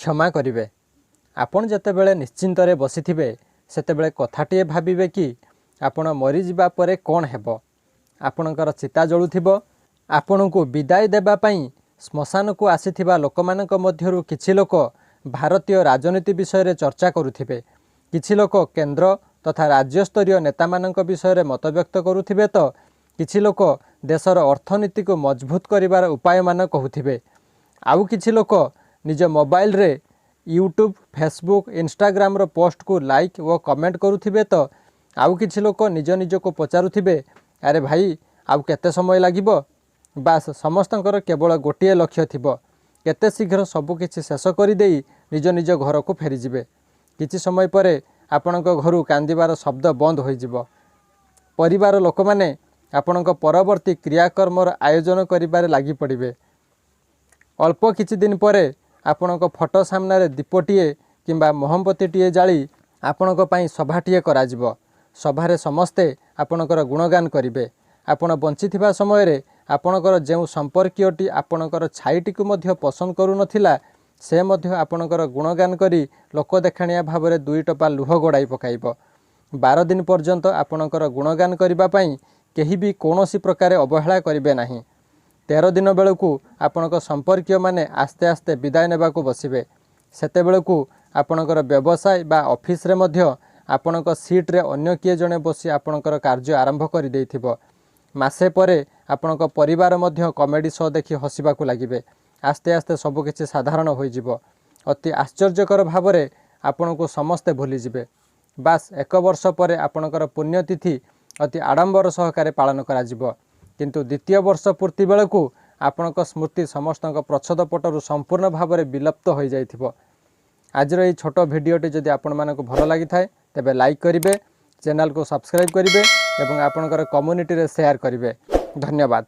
क्षमा करिवे। आपण जेतेबेले निश्चिंतरे बसिथिबे सेतेबेले कथाटिए भाबिबे कि आपण मरी जिबा परे कोन हेबो। आपणकर चिता जळुथिबो। आपणको विदाय देबा पई श्मशान को आसीथिबा लोकमानक मध्यरु किछि लोक भारतीय राजनीति विषय चर्चा करुथिबे। किछि लोक केंद्र तथा राज्य स्तरीय नेता मानक विषय मत व्यक्त करुथिबे तो किछि लोक देशर अर्थनीति को मजबूत करिवार उपाय मान कहूथिबे। आउ किछि लोक निज मोबाइल रे यूट्यूब फेसबुक इंस्टाग्राम रो पोस्ट को लाइक व कमेंट करुथिबे तो आउ किछि लोक निज निज को पचारुथिबे अरे भाई आउ केते समय लागिबो। बास समस्तंकर केवल गोटे लक्ष्य थिबो केते शीघ्र सबु किछि शेष करि देई निज निज घर को फेरी जिबे। किछि समय परे आपणक घरु कांदिबार शब्द बंद होई जिवो। परिवार लोक माने आपणक परवर्ती क्रियाकर्मर आयोजन करिबारे लागि पड़िबे। अल्प किछि दिन परे आपणक फोटो सामने दीपटीए किंबा मोहम्बतीटीए जाली आपणक पई सभाटीए करा जिवो। सभारे समस्ते आपणकर गुणगान करिवे। आपण बंचिथिबा समय रे आपणकर जेउ संपर्कीयटी आपणकर छाईटी को मध्य पसंद करू नथिला से मध्य आपणकर गुणगान करी लोक देखाणिया भावरे दुई टपा लुह गड़ाई पकाइबो। 12 दिन पर्यंत आपणकर गुणगान करिबा पई केही भी कोनोसी प्रकार अवहेला करिवे नाही। 13 दिन बेलकू आपणक संपर्कीय माने आस्ते आस्ते विदाय नेबाकू बसिबे। सेते बेलकू आपणकर व्यवसाय बा ऑफिस रे मध्य आपणक सीट रे अन्य किए जणे बसी आपणकर कार्य आरंभ करि देइथिबो। मासे परे आपणक परिवार मध्य कॉमेडी शो देखि हसिबाकू लागिबे। आस्ते आस्ते सबु किछि साधारण होई जिवो। अति आश्चर्यकर भावरे आपणको समस्ते भूली जिबे। बास 1 वर्ष परे आपणकर पुण्यतिथि अति आडंबर सहकारे पालन करा जिवो। किंतु द्वितीय वर्ष पूर्ति बेलकू आपणक स्मृति समस्तक प्रच्छद पटरु संपूर्ण भावरे विलुप्त होई जाइथिबो। आजर এই छोट भिडियोटी जदि आपण मानक भल लागि थाए तेबे लाइक करिवे, चैनल को सब्सक्राइब करिवे एवं आपणकर कम्युनिटी रे शेयर करिवे। धन्यवाद।